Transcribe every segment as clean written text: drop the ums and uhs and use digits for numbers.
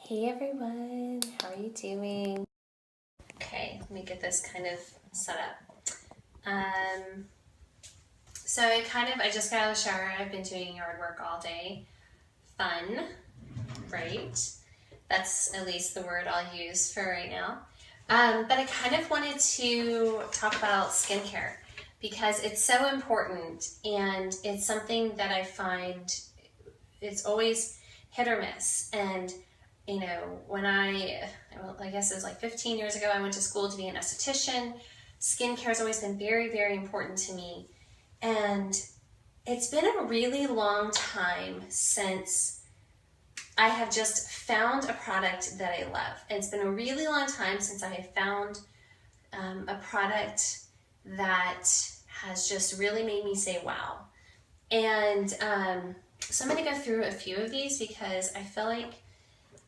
Hey everyone, how are you doing? Okay, let me get this kind of set up. I just got out of the shower. I've been doing yard work all day. Fun, right? That's at least the word I'll use for right now. But I kind of wanted to talk about skincare because it's so important, and it's something that I find it's always hit or miss. And you know, I guess it was like 15 years ago, I went to school to be an esthetician. Skincare has always been very, very important to me. And it's been a really long time since I have just found a product that I love. And it's been a really long time since I have found a product that has just really made me say, wow. And so I'm going to go through a few of these because I feel like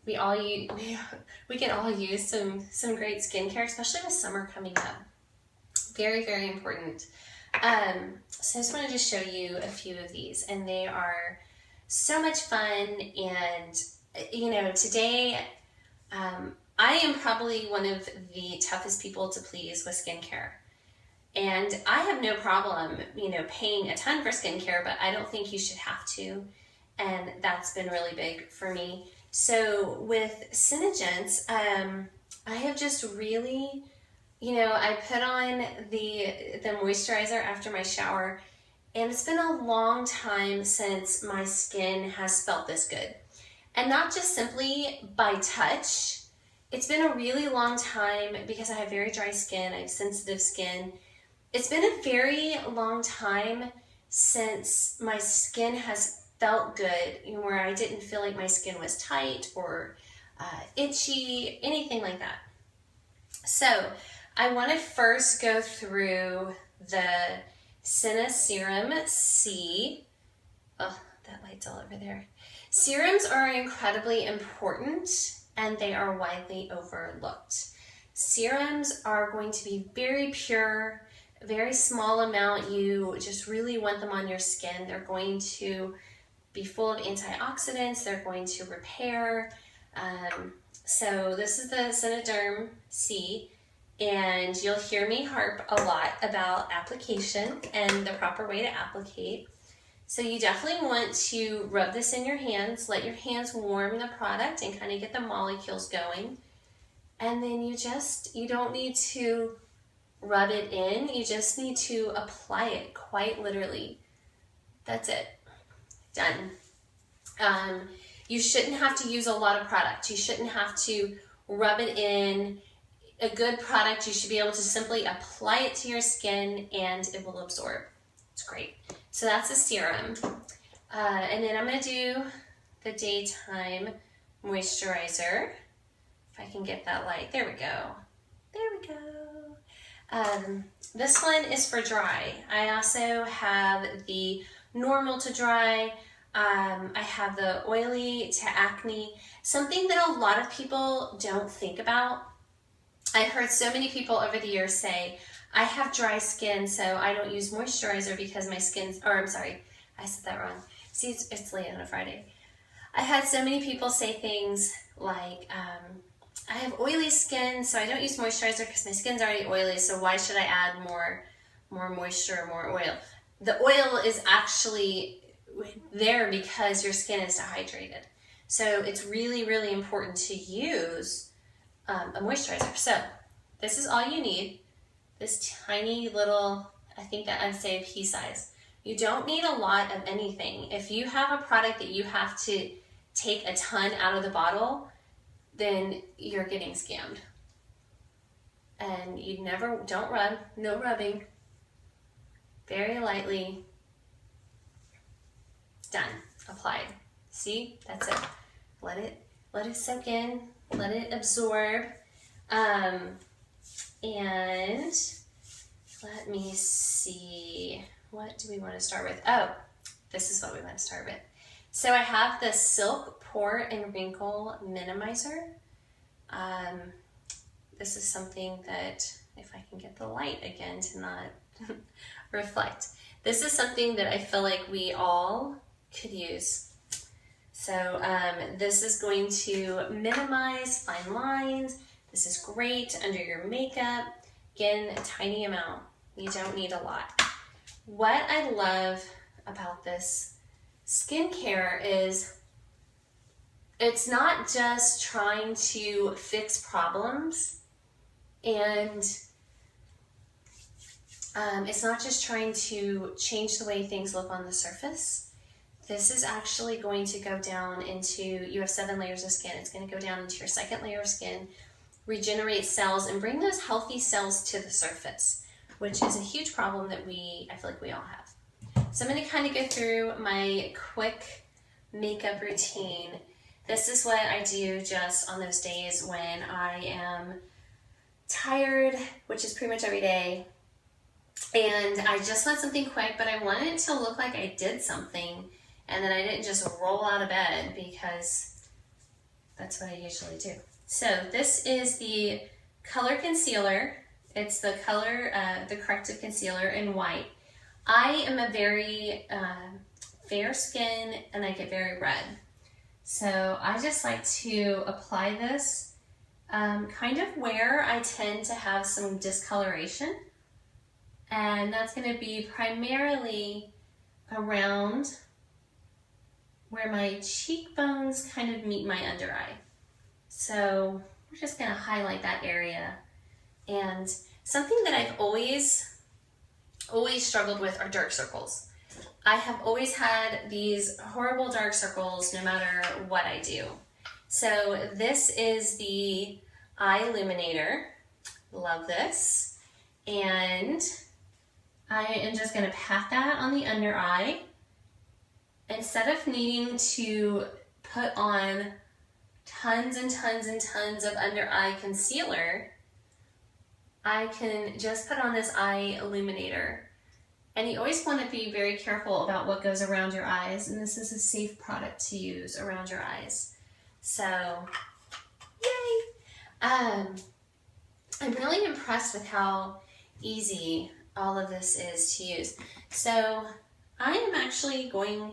we can all use some great skincare, especially with summer coming up. Very, very important. So I just wanted to show you a few of these, and they are so much fun. And you know, today I am probably one of the toughest people to please with skincare. And I have no problem, paying a ton for skincare, but I don't think you should have to. And that's been really big for me. So with SeneGence, I have just really, I put on the moisturizer after my shower, and it's been a long time since my skin has felt this good. And not just simply by touch. It's been a really long time because I have very dry skin, I have sensitive skin. It's been a very long time since my skin has felt good, where I didn't feel like my skin was tight or itchy, anything like that. So I want to first go through the Serum C. Oh, that light's all over there. Serums are incredibly important, and they are widely overlooked. Serums are going to be very pure, very small amount. You just really want them on your skin. They're going to be full of antioxidants. They're going to repair. So this is the Serum C, and you'll hear me harp a lot about application and the proper way to applicate. So you definitely want to rub this in your hands, let your hands warm the product and kind of get the molecules going. And then you don't need to rub it in, you just need to apply it, quite literally. That's it. Done. You shouldn't have to use a lot of product. You shouldn't have to rub it in. A good product, you should be able to simply apply it to your skin and it will absorb. It's great. So that's a serum. And then I'm going to do the daytime moisturizer. If I can get that light. There we go. There we go. This one is for dry. I also have the normal to dry. I have the oily to acne. Something that a lot of people don't think about. I've heard so many people over the years say, I have dry skin, so I don't use moisturizer because my skin's, or I'm sorry, I said that wrong. See, it's late on a Friday. I had so many people say things like, I have oily skin, so I don't use moisturizer because my skin's already oily, so why should I add more moisture, more oil? The oil is actually there because your skin is dehydrated. So it's really, really important to use a moisturizer. So this is all you need. This tiny little, I think that I'd say a pea size. You don't need a lot of anything. If you have a product that you have to take a ton out of the bottle, then you're getting scammed. And don't rub, no rubbing. Very lightly. Done, applied. See, that's it. Let it soak in, let it absorb. And let me see, what do we want to start with? Oh, this is what we want to start with. So I have the Silk Pore and Wrinkle Minimizer. This is something that, if I can get the light again to not reflect, this is something that I feel like we all could use. So this is going to minimize fine lines. This is great under your makeup. Again, a tiny amount. You don't need a lot. What I love about this skincare is it's not just trying to fix problems, and it's not just trying to change the way things look on the surface. This is actually going to go down into, you have 7 layers of skin. It's going to go down into your second layer of skin, regenerate cells, and bring those healthy cells to the surface, which is a huge problem that I feel like we all have. So I'm going to kind of go through my quick makeup routine. This is what I do just on those days when I am tired, which is pretty much every day. And I just want something quick, but I want it to look like I did something and that I didn't just roll out of bed, because that's what I usually do. So this is the color concealer. It's the color, the corrective concealer in white. I am a very fair skin and I get very red. So I just like to apply this kind of where I tend to have some discoloration. And that's going to be primarily around where my cheekbones kind of meet my under eye. So we're just going to highlight that area. And something that I've always struggled with are dark circles. I have always had these horrible dark circles no matter what I do. So this is the eye illuminator. Love this. And I am just going to pat that on the under eye. Instead of needing to put on tons and tons and tons of under eye concealer, I can just put on this eye illuminator. And you always want to be very careful about what goes around your eyes, and this is a safe product to use around your eyes. So, yay! I'm really impressed with how easy all of this is to use. So I am actually going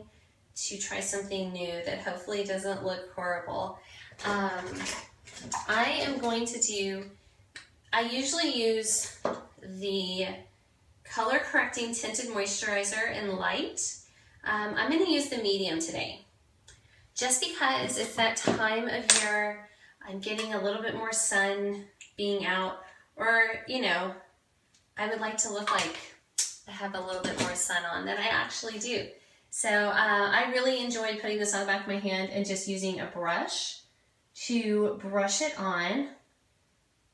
to try something new that hopefully doesn't look horrible. I am going to do, I usually use the color correcting tinted moisturizer in light. I'm going to use the medium today, just because it's that time of year. I'm getting a little bit more sun being out, or you know, I would like to look like I have a little bit more sun on than I actually do. So I really enjoyed putting this on the back of my hand and just using a brush to brush it on.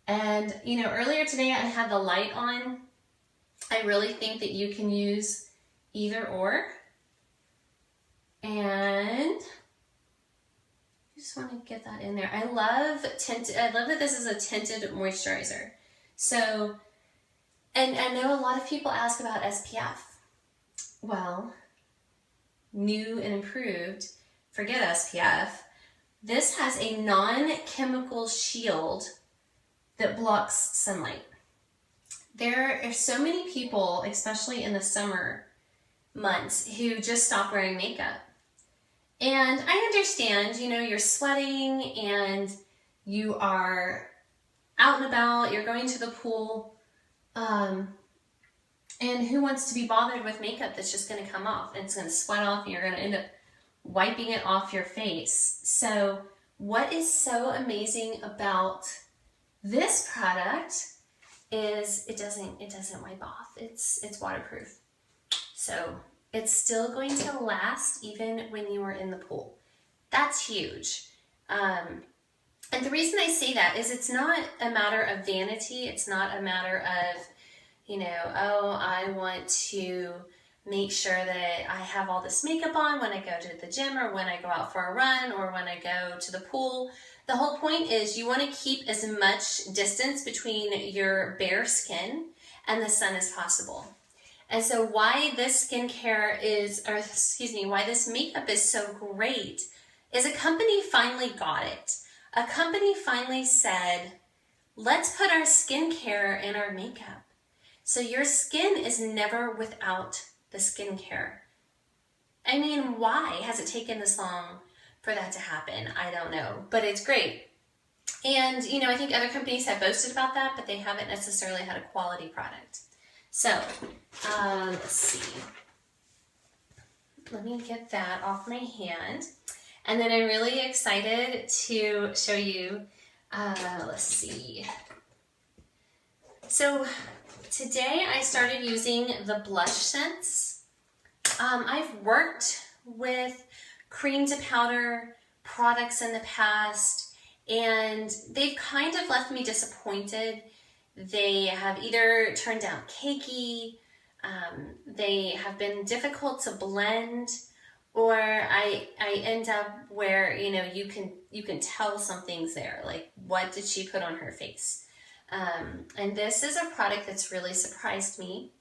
And you know, earlier today I had the light on. I really think that you can use either or. And I just want to get that in there. I love that this is a tinted moisturizer. So, and I know a lot of people ask about SPF. Well, new and improved, forget SPF. This has a non-chemical shield that blocks sunlight. There are so many people, especially in the summer months, who just stop wearing makeup. And I understand, you know, you're sweating and you are out and about, you're going to the pool, and who wants to be bothered with makeup that's just going to come off and it's going to sweat off and you're going to end up wiping it off your face. So what is so amazing about this product is it doesn't wipe off. It's waterproof. So it's still going to last even when you are in the pool. That's huge. And the reason I say that is it's not a matter of vanity. It's not a matter of, you know, oh, I want to make sure that I have all this makeup on when I go to the gym or when I go out for a run or when I go to the pool. The whole point is you want to keep as much distance between your bare skin and the sun as possible. And so why this skincare is, or excuse me, why this makeup is so great is a company finally got it. A company finally said, let's put our skincare in our makeup. So your skin is never without the skincare. I mean, why has it taken this long for that to happen. I don't know, but it's great. And, you know, I think other companies have boasted about that, but they haven't necessarily had a quality product. So, let's see. Let me get that off my hand. And then I'm really excited to show you, let's see. So today I started using the blush scents. I've worked with cream to powder products in the past, and they've kind of left me disappointed. They have either turned out cakey, they have been difficult to blend, or I end up where, you know, you can tell something's there, like what did she put on her face? And this is a product that's really surprised me.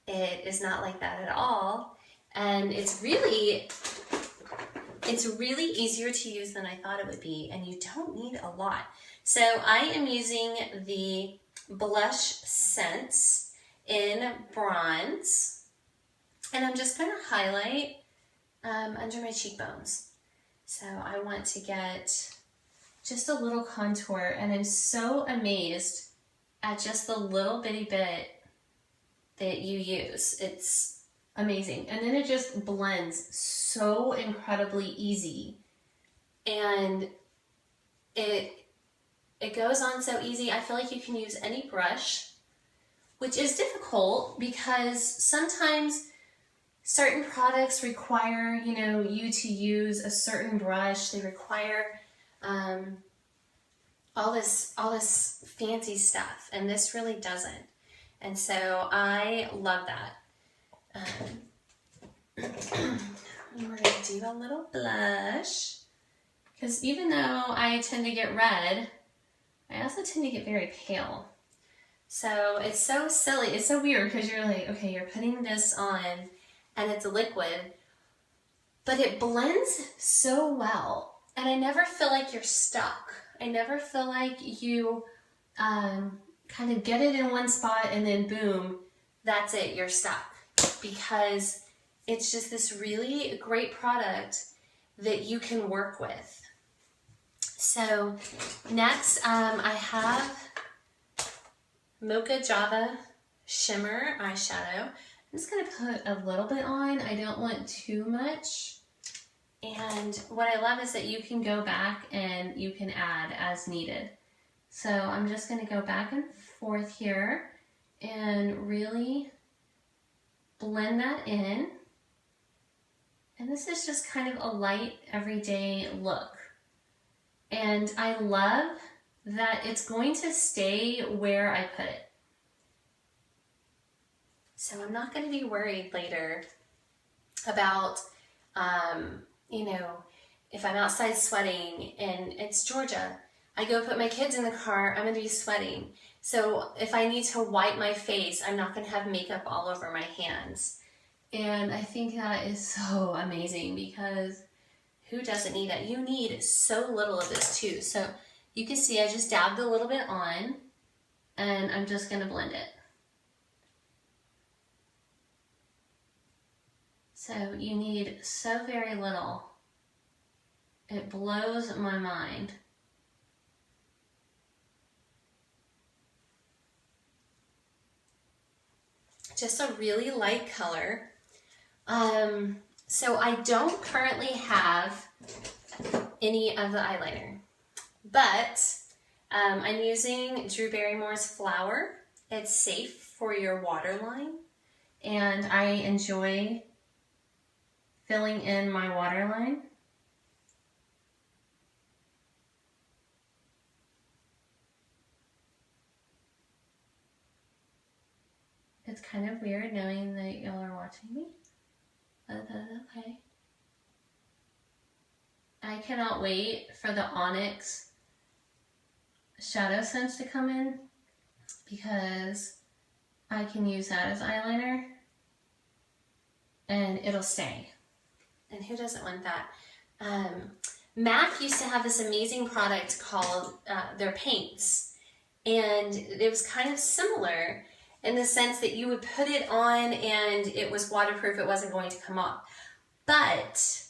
It is not like that at all, and it's really easier to use than I thought it would be, and you don't need a lot. So I am using the blush scents in bronze, and I'm just going to highlight under my cheekbones. So I want to get just a little contour, and I'm so amazed at just the little bitty bit that you use. It's amazing. And then it just blends so incredibly easy, and it goes on so easy. I feel like you can use any brush, which is difficult because sometimes certain products require, you know, you to use a certain brush. They require all this fancy stuff, and this really doesn't. And so I love that. We're going to do a little blush, because even though I tend to get red, I also tend to get very pale. So it's so silly. It's so weird because you're like, okay, you're putting this on and it's a liquid, but it blends so well. And I never feel like you're stuck. I never feel like you kind of get it in one spot and then boom, that's it, you're stuck. Because it's just this really great product that you can work with. So next, I have Mocha Java Shimmer Eyeshadow. I'm just going to put a little bit on. I don't want too much. And what I love is that you can go back and you can add as needed. So I'm just going to go back and forth here and really blend that in. And this is just kind of a light, everyday look. And I love that it's going to stay where I put it. So I'm not going to be worried later about, you know, if I'm outside sweating and it's Georgia, I go put my kids in the car, I'm going to be sweating. So if I need to wipe my face, I'm not going to have makeup all over my hands. And I think that is so amazing, because who doesn't need that? You need so little of this too. So you can see I just dabbed a little bit on, and I'm just going to blend it. So you need so very little. It blows my mind. Just a really light color. So I don't currently have any of the eyeliner, but I'm using Drew Barrymore's Flower. It's safe for your waterline, and I enjoy filling in my waterline. It's kind of weird knowing that y'all are watching me, but that's okay. I cannot wait for the Onyx Shadow Sense to come in, because I can use that as eyeliner and it'll stay. And who doesn't want that? MAC used to have this amazing product called their paints, and it was kind of similar in the sense that you would put it on and it was waterproof, it wasn't going to come off. But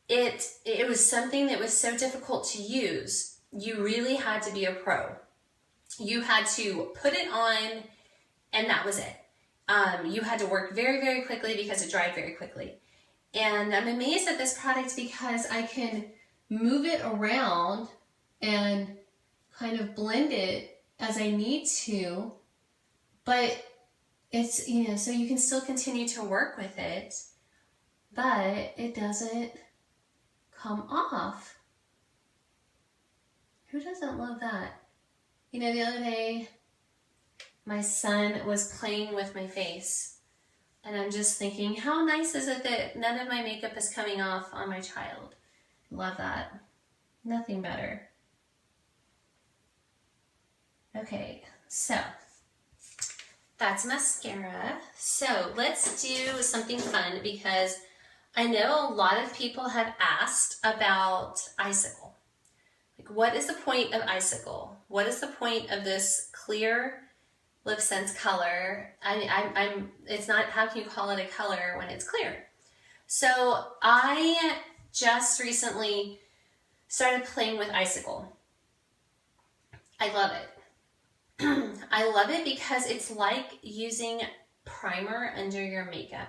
it was something that was so difficult to use. You really had to be a pro. You had to put it on and that was it. You had to work very, very quickly because it dried very quickly. And I'm amazed at this product because I can move it around and kind of blend it as I need to, but it's, you know, so you can still continue to work with it, but it doesn't come off. Who doesn't love that? You know, the other day, my son was playing with my face, and I'm just thinking, how nice is it that none of my makeup is coming off on my child? Love that. Nothing better. Okay, so that's mascara. So let's do something fun because I know a lot of people have asked about Icicle. Like, what is the point of Icicle? What is the point of this clear LipSense color? It's not, how can you call it a color when it's clear? So I just recently started playing with Icicle. I love it. I love it because it's like using primer under your makeup.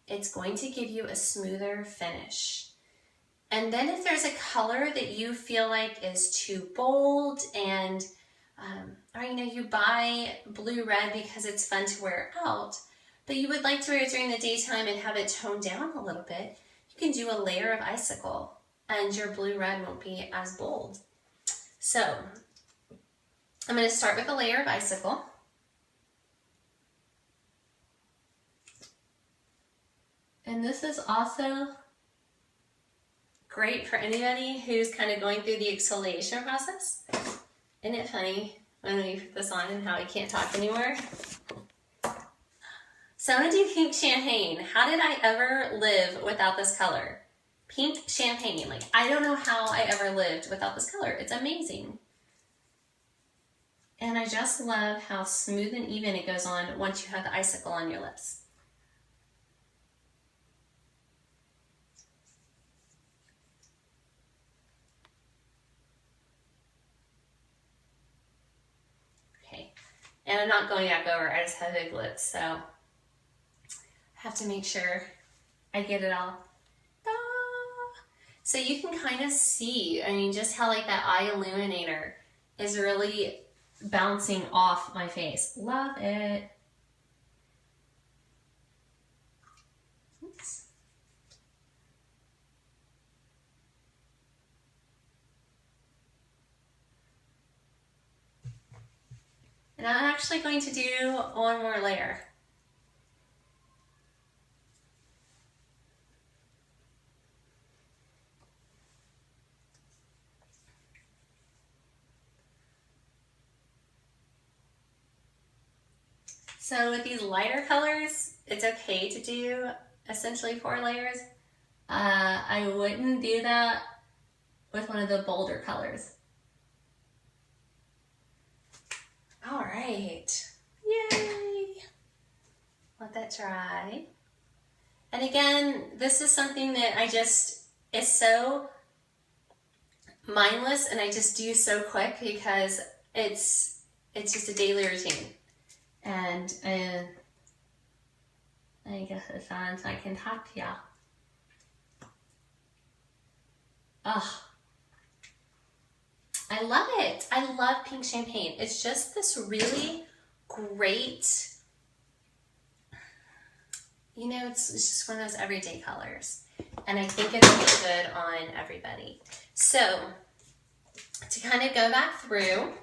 It's going to give you a smoother finish. And then if there's a color that you feel like is too bold and, or you know, you buy blue-red because it's fun to wear out, but you would like to wear it during the daytime and have it toned down a little bit, you can do a layer of Icicle and your blue-red won't be as bold. So I'm going to start with a layer of Icicle. And this is also great for anybody who's kind of going through the exfoliation process. Isn't it funny when we put this on and how I can't talk anymore? So I'm going to do pink champagne. How did I ever live without this color? Pink champagne. Like, I don't know how I ever lived without this color. It's amazing. And I just love how smooth and even it goes on once you have the Icicle on your lips. Okay, and I'm not going back over, I just have big lips, so I have to make sure I get it all. So you can kind of see, I mean, just how like that eye illuminator is really bouncing off my face. Love it. Oops. And I'm actually going to do one more layer. So with these lighter colors, it's okay to do essentially 4 layers. I wouldn't do that with one of the bolder colors. All right, yay! Let that dry. And again, this is something that is so mindless and I just do so quick because it's just a daily routine. And I guess it's on so I can talk to y'all. Oh, I love it. I love pink champagne. It's just this really great, you know, it's just one of those everyday colors. And I think it'll look good on everybody. So to kind of go back through,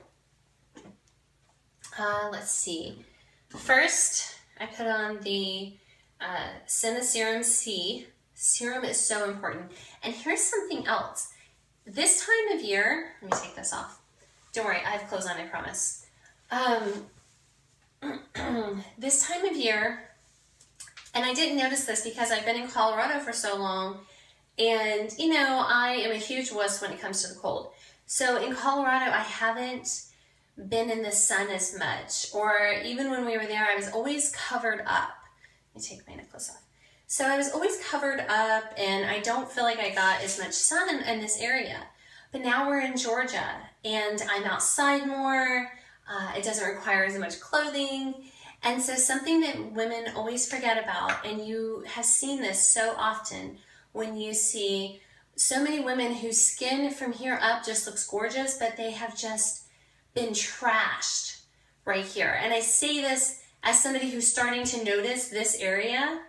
let's see. First, I put on the SeneGence C. Serum is so important. And here's something else. This time of year, let me take this off. Don't worry, I have clothes on, I promise. This time of year, and I didn't notice this because I've been in Colorado for so long, and you know, I am a huge wuss when it comes to the cold. So in Colorado, I haven't been in the sun as much, or even when we were there, I was always covered up. Let me take my necklace off. So I was always covered up and I don't feel like I got as much sun in this area. But now we're in Georgia and I'm outside more. It doesn't require as much clothing. And so something that women always forget about, and you have seen this so often when you see so many women whose skin from here up just looks gorgeous, but they have just been trashed right here. And I say this as somebody who's starting to notice this area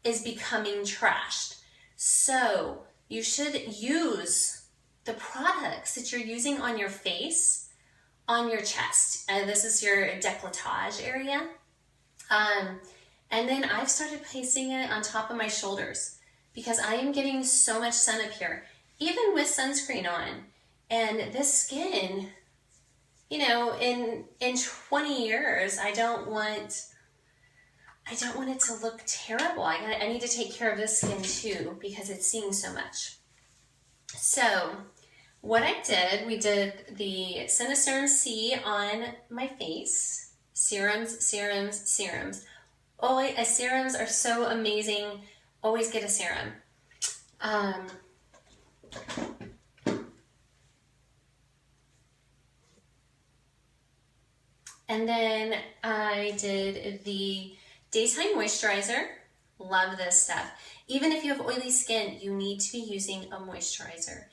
is becoming trashed. So you should use the products that you're using on your face, on your chest. This is your décolletage area. And then I've started placing it on top of my shoulders because I am getting so much sun up here, even with sunscreen on. And this skin, you know, in 20 years, I don't want it to look terrible. I need to take care of this skin too because it's seeing so much. So what I did, we did the SeneGence C on my face. Serums, serums, serums. Serums are so amazing. Always get a serum. And then I did the daytime moisturizer. Love this stuff. Even if you have oily skin, you need to be using a moisturizer.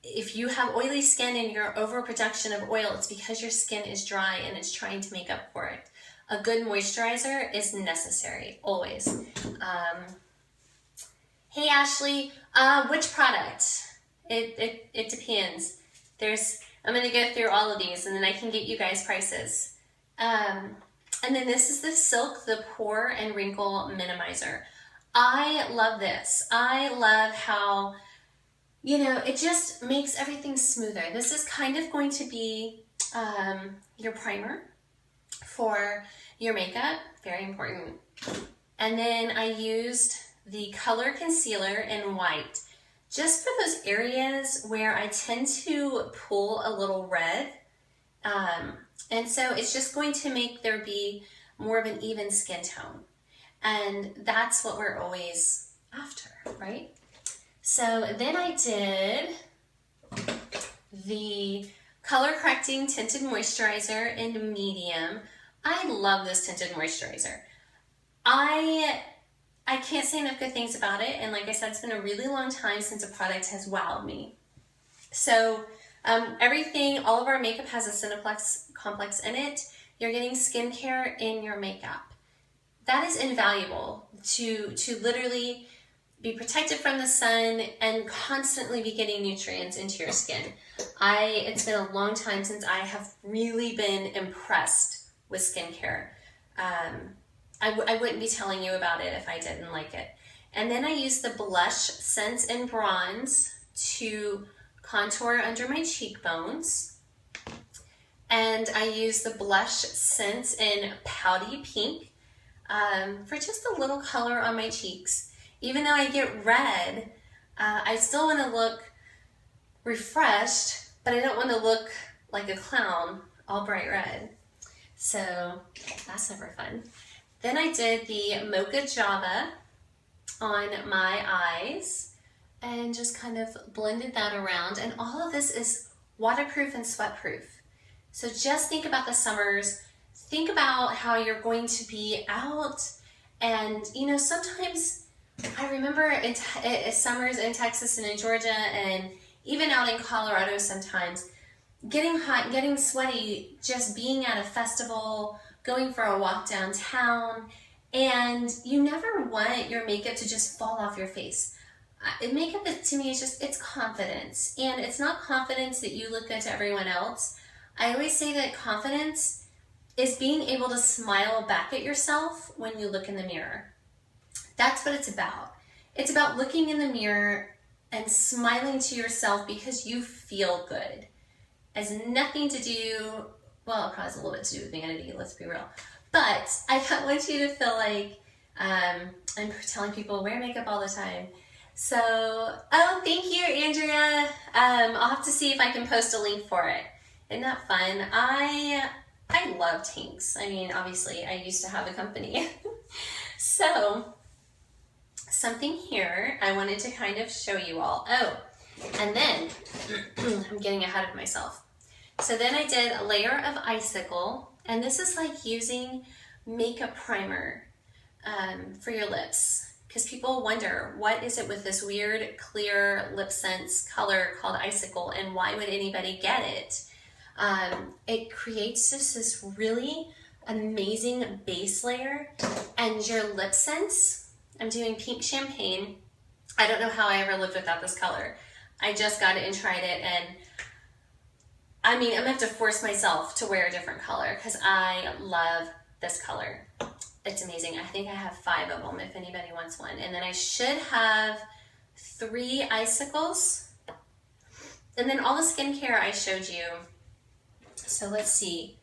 If you have oily skin and you're overproduction of oil, it's because your skin is dry and it's trying to make up for it. A good moisturizer is necessary, always. Hey Ashley, which product? It depends. I'm gonna go through all of these and then I can get you guys prices. And then this is the Silk, the Pore and Wrinkle Minimizer. I love this. I love how, you know, it just makes everything smoother. This is kind of going to be your primer for your makeup, very important. And then I used the Color Concealer in white, just for those areas where I tend to pull a little red. And so it's just going to make there be more of an even skin tone. And that's what we're always after, right? So then I did the Color Correcting Tinted Moisturizer in medium. I love this tinted moisturizer. I can't say enough good things about it. And like I said, it's been a really long time since a product has wowed me. So all of our makeup has a Cineplex complex in it. You're getting skincare in your makeup. That is invaluable to literally be protected from the sun and constantly be getting nutrients into your skin. It's been a long time since I have really been impressed with skincare. I wouldn't be telling you about it if I didn't like it. And then I used the Blush Sense in Bronze to contour under my cheekbones. And I used the Blush Sense in Pouty Pink for just a little color on my cheeks. Even though I get red, I still want to look refreshed, but I don't want to look like a clown, all bright red. So that's never fun. Then I did the Mocha Java on my eyes and just kind of blended that around. And all of this is waterproof and sweatproof. So just think about the summers. Think about how you're going to be out. And, you know, sometimes I remember summers in Texas and in Georgia and even out in Colorado sometimes, getting hot, getting sweaty, just being at a festival, going for a walk downtown, and you never want your makeup to just fall off your face. Makeup to me is just, it's confidence. And it's not confidence that you look good to everyone else. I always say that confidence is being able to smile back at yourself when you look in the mirror. That's what it's about. It's about looking in the mirror and smiling to yourself because you feel good. It has nothing to do, well, it probably has a little bit to do with vanity, let's be real. But I don't want you to feel like I'm telling people wear makeup all the time. So, oh, thank you, Andrea. I'll have to see if I can post a link for it. Isn't that fun? I love tanks. I mean, obviously, I used to have a company. So something here I wanted to kind of show you all. Oh, and then I'm getting ahead of myself. So then I did a layer of icicle, and this is like using makeup primer for your lips, because people wonder, what is it with this weird clear LipSense color called icicle, and why would anybody get it? It creates just this really amazing base layer, and your LipSense, I'm doing pink champagne. I don't know how I ever lived without this color. I just got it and tried it, and I mean, I'm gonna have to force myself to wear a different color because I love this color. It's amazing. I think I have 5 of them if anybody wants one. And then I should have 3 icicles. And then all the skincare I showed you. So let's see.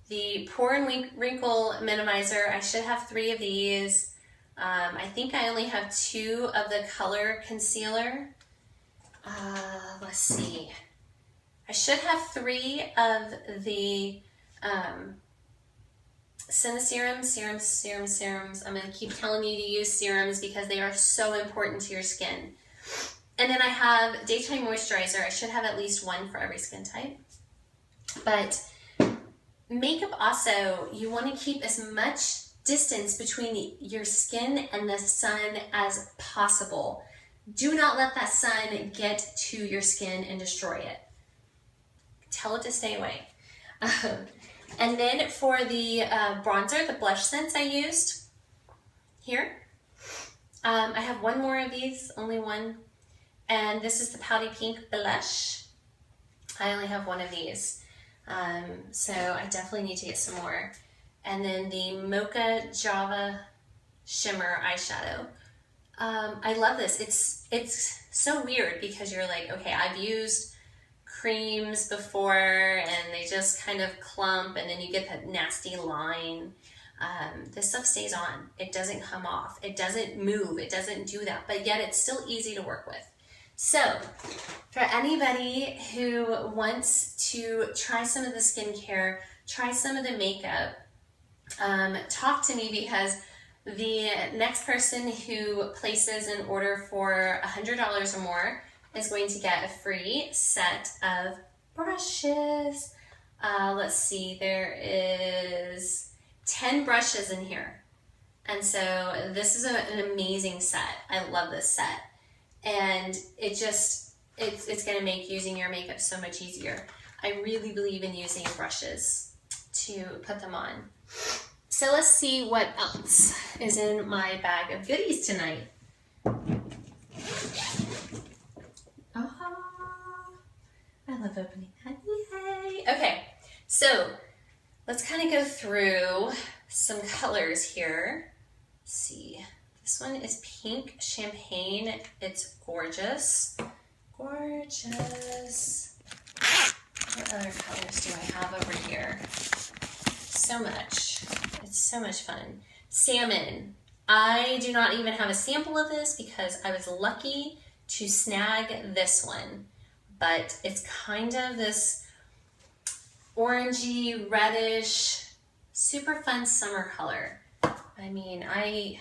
The Pore and Wrinkle Minimizer, I should have 3 of these. I think I only have 2 of the color concealer. Let's see. I should have 3 of the SeneGence serums. I'm going to keep telling you to use serums because they are so important to your skin. And then I have daytime moisturizer. I should have at least 1 for every skin type. But makeup also, you want to keep as much distance between your skin and the sun as possible. Do not let that sun get to your skin and destroy it. Tell it to stay away. And then for the bronzer, the blush scents I used here, I have 1 more of these, only 1. And this is the Pouty Pink Blush. I only have 1 of these. So I definitely need to get some more. And then the Mocha Java Shimmer Eyeshadow. I love this. It's so weird because you're like, okay, I've used creams before and they just kind of clump and then you get that nasty line. This stuff stays on. It doesn't come off. It doesn't move. It doesn't do that, but yet it's still easy to work with. So for anybody who wants to try some of the skincare, try some of the makeup, talk to me, because the next person who places an order for $100 or more is going to get a free set of brushes. Let's see, there is 10 brushes in here. And so this is an amazing set. I love this set. And it's going to make using your makeup so much easier. I really believe in using brushes to put them on. So let's see what else is in my bag of goodies tonight. I love opening that. Yay! Okay, so let's kind of go through some colors here. Let's see. This one is Pink Champagne. It's gorgeous. Gorgeous. What other colors do I have over here? So much. It's so much fun. Salmon. I do not even have a sample of this because I was lucky to snag this one. But it's kind of this orangey, reddish, super fun summer color. I mean, I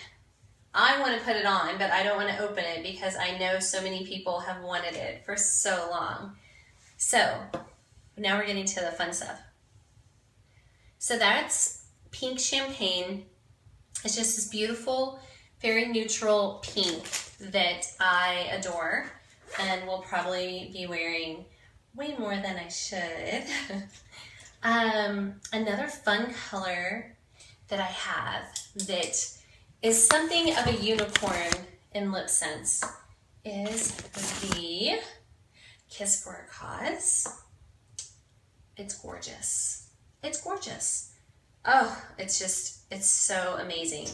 want to put it on, but I don't want to open it because I know so many people have wanted it for so long. So now we're getting to the fun stuff. So that's Pink Champagne. It's just this beautiful, very neutral pink that I adore and will probably be wearing way more than I should. Another fun color that I have that is something of a unicorn in LipSense is the Kiss for a Cause. It's gorgeous. It's gorgeous. Oh, it's so amazing.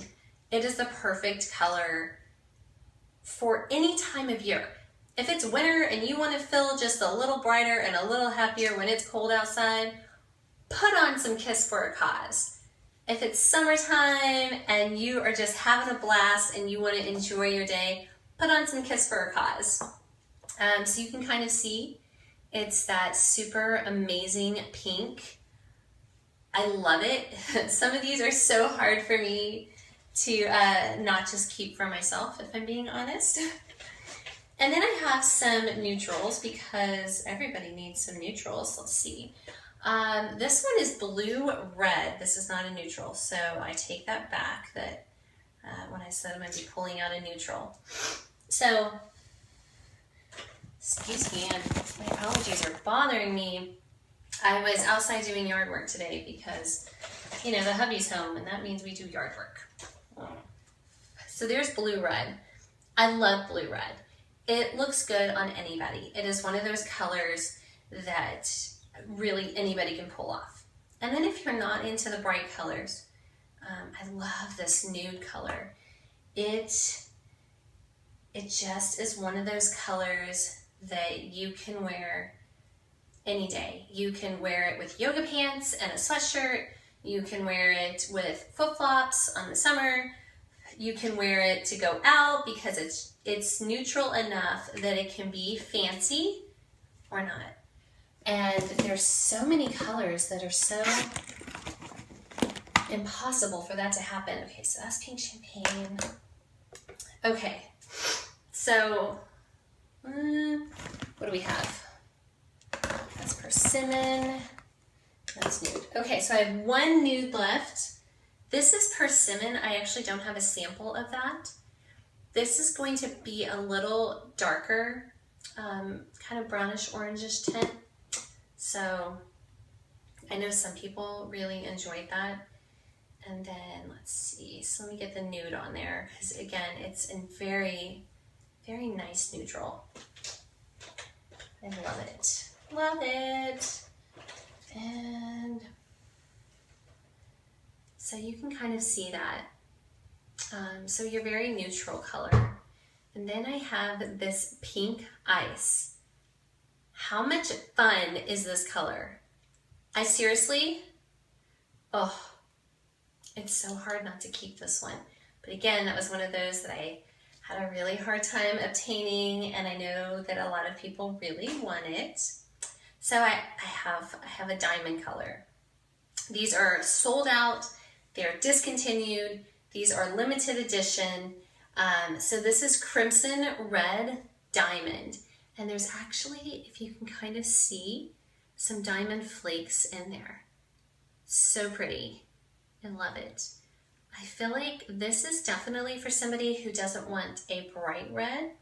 It is the perfect color for any time of year. If it's winter and you want to feel just a little brighter and a little happier when it's cold outside, put on some Kiss for a Cause. If it's summertime and you are just having a blast and you want to enjoy your day, put on some Kiss for a Cause. So you can kind of see it's that super amazing pink. I love it. Some of these are so hard for me to not just keep for myself, if I'm being honest. And then I have some neutrals because everybody needs some neutrals. Let's see. This one is blue-red. This is not a neutral, so I take that back that when I said I'm going to be pulling out a neutral. So, excuse me, my allergies are bothering me. I was outside doing yard work today because, you know, the hubby's home, and that means we do yard work. So there's blue-red. I love blue-red. It looks good on anybody. It is one of those colors that really anybody can pull off. And then if you're not into the bright colors, I love this nude color. It just is one of those colors that you can wear any day. You can wear it with yoga pants and a sweatshirt. You can wear it with flip-flops on the summer. You can wear it to go out because it's neutral enough that it can be fancy or not. And there's so many colors that are so impossible for that to happen. Okay, so that's pink champagne. Okay, so what do we have? That's persimmon. That's nude. Okay, so I have one nude left. This is persimmon. I actually don't have a sample of that. This is going to be a little darker, kind of brownish orangish tint. So I know some people really enjoyed that. And then let's see, so let me get the nude on there because again, it's in very, very nice neutral. I love it. Love it. And so you can kind of see that. So your very neutral color. And then I have this pink ice. How much fun is this color? I seriously, oh, it's so hard not to keep this one. But again, that was one of those that I had a really hard time obtaining, and I know that a lot of people really want it. So I have a diamond color. These are sold out. They're discontinued. These are limited edition. So this is Crimson Red Diamond. And there's actually, if you can kind of see, some diamond flakes in there. So pretty. I love it. I feel like this is definitely for somebody who doesn't want a bright red.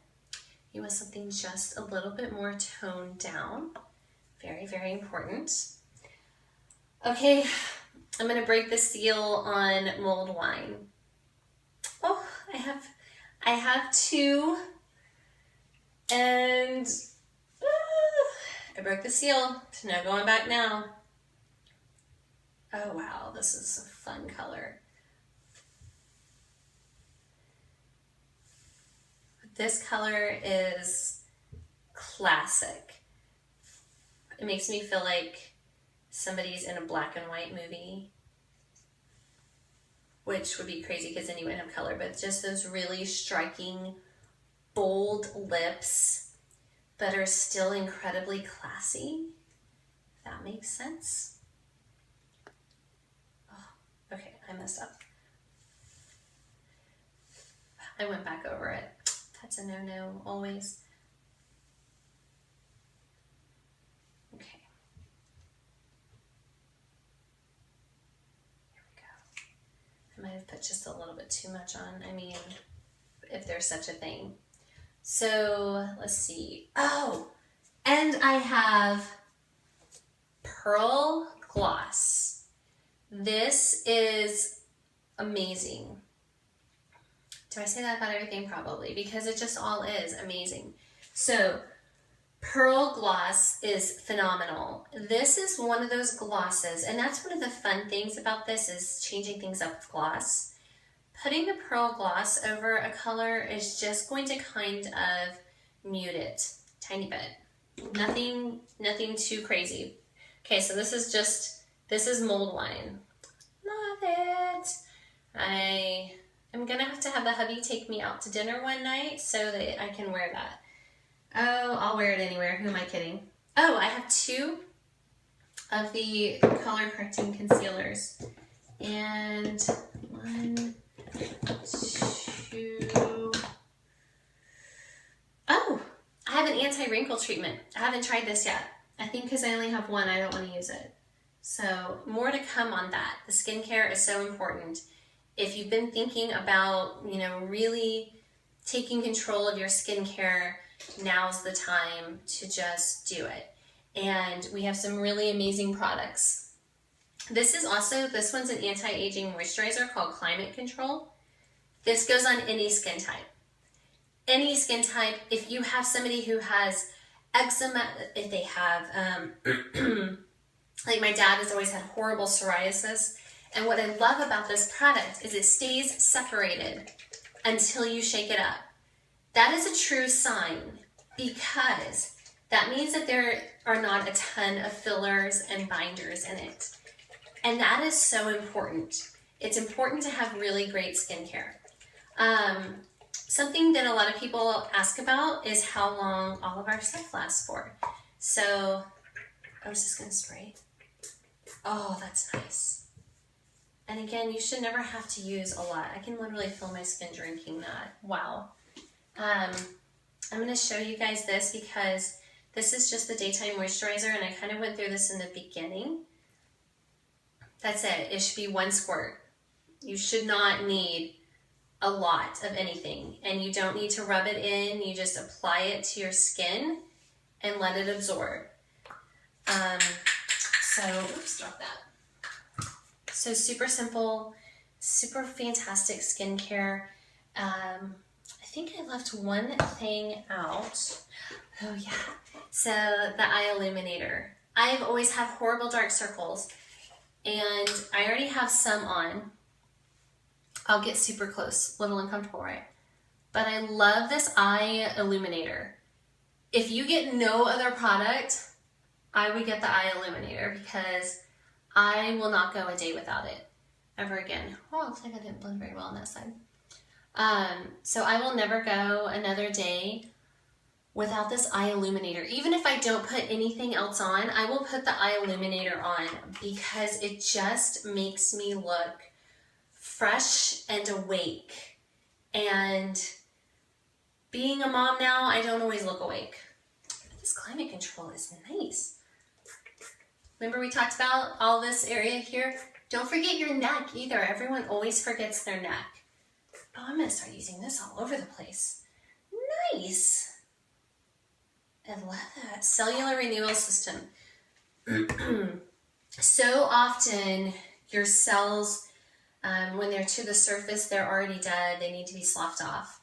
You want something just a little bit more toned down. Very, very important. Okay, I'm gonna break the seal on mulled wine. Oh, I have two, and I broke the seal. So no going back now. Oh wow, this is a fun color. This color is classic. It makes me feel like somebody's in a black and white movie, which would be crazy because then you wouldn't have color, but just those really striking, bold lips, but are still incredibly classy, if that makes sense. Oh, okay, I messed up. I went back over it. That's a no-no, always. Okay. Here we go. I might have put just a little bit too much on. I mean, if there's such a thing. So, let's see. Oh, and I have Pearl Gloss. This is amazing. Do I say that about everything? Probably, because it just all is amazing. So, Pearl Gloss is phenomenal. This is one of those glosses, and that's one of the fun things about this is changing things up with gloss. Putting the Pearl Gloss over a color is just going to kind of mute it a tiny bit. Nothing too crazy. Okay, so this is mulled wine. Love it. I'm gonna have to have the hubby take me out to dinner one night so that I can wear that. Oh, I'll wear it anywhere. Who am I kidding? Oh, I have two of the color correcting concealers. And one, Oh, I have an anti-wrinkle treatment. I haven't tried this yet. I think because I only have one, I don't want to use it. So more to come on that. The skincare is so important. If you've been thinking about, really taking control of your skincare, now's the time to just do it. And we have some really amazing products. This one's an anti-aging moisturizer called Climate Control. This goes on any skin type. Any skin type. If you have somebody who has eczema, if they have, like my dad has always had horrible psoriasis. And what I love about this product is it stays separated until you shake it up. That is a true sign, because that means that there are not a ton of fillers and binders in it. And that is so important. It's important to have really great skincare. Something that a lot of people ask about is how long all of our stuff lasts for. So, I was just gonna spray. Oh, that's nice. And again, you should never have to use a lot. I can literally feel my skin drinking that. Wow. I'm going to show you guys this because this is just the daytime moisturizer, and I kind of went through this in the beginning. That's it. It should be 1 squirt. You should not need a lot of anything, and you don't need to rub it in. You just apply it to your skin and let it absorb. Oops, drop that. So super simple, super fantastic skincare. I think I left one thing out. Oh yeah. So the eye illuminator. I've always had horrible dark circles, and I already have some on. I'll get super close, a little uncomfortable, right? But I love this eye illuminator. If you get no other product, I would get the eye illuminator because I will not go a day without it ever again. Oh, looks like I didn't blend very well on that side. So I will never go another day without this eye illuminator. Even if I don't put anything else on, I will put the eye illuminator on because it just makes me look fresh and awake. And being a mom now, I don't always look awake. But this Climate Control is nice. Remember we talked about all this area here? Don't forget your neck either. Everyone always forgets their neck. Oh, I'm going to start using this all over the place. Nice. I love that. Cellular renewal system. So often your cells, when they're to the surface, they're already dead. They need to be sloughed off.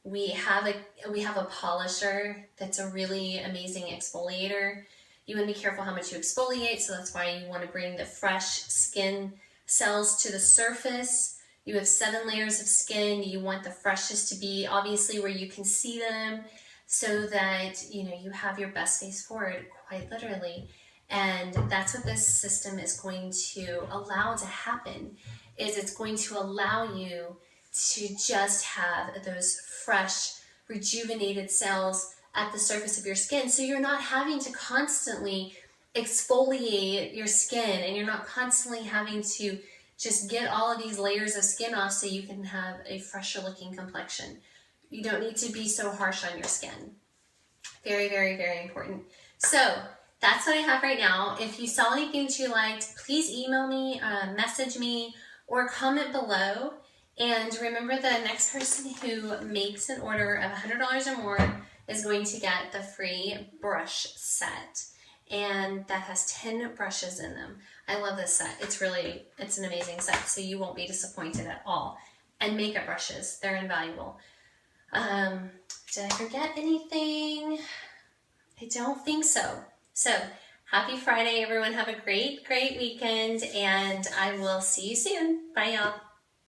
We have a polisher that's a really amazing exfoliator. You want to be careful how much you exfoliate, so that's why you want to bring the fresh skin cells to the surface. You have 7 layers of skin. You want the freshest to be obviously where you can see them, so that you have your best face forward, quite literally. And that's what this system is going to allow to happen, is it's going to allow you to just have those fresh, rejuvenated cells at the surface of your skin, so you're not having to constantly exfoliate your skin, and you're not constantly having to just get all of these layers of skin off so you can have a fresher looking complexion. You don't need to be so harsh on your skin. Very, very, very important. So that's what I have right now. If you saw anything that you liked, please email me, message me, or comment below. And remember, the next person who makes an order of $100 or more is going to get the free brush set. And that has 10 brushes in them. I love this set. It's an amazing set, so you won't be disappointed at all. And makeup brushes, they're invaluable. Did I forget anything? I don't think so. So, happy Friday, everyone. Have a great, great weekend, and I will see you soon. Bye, y'all.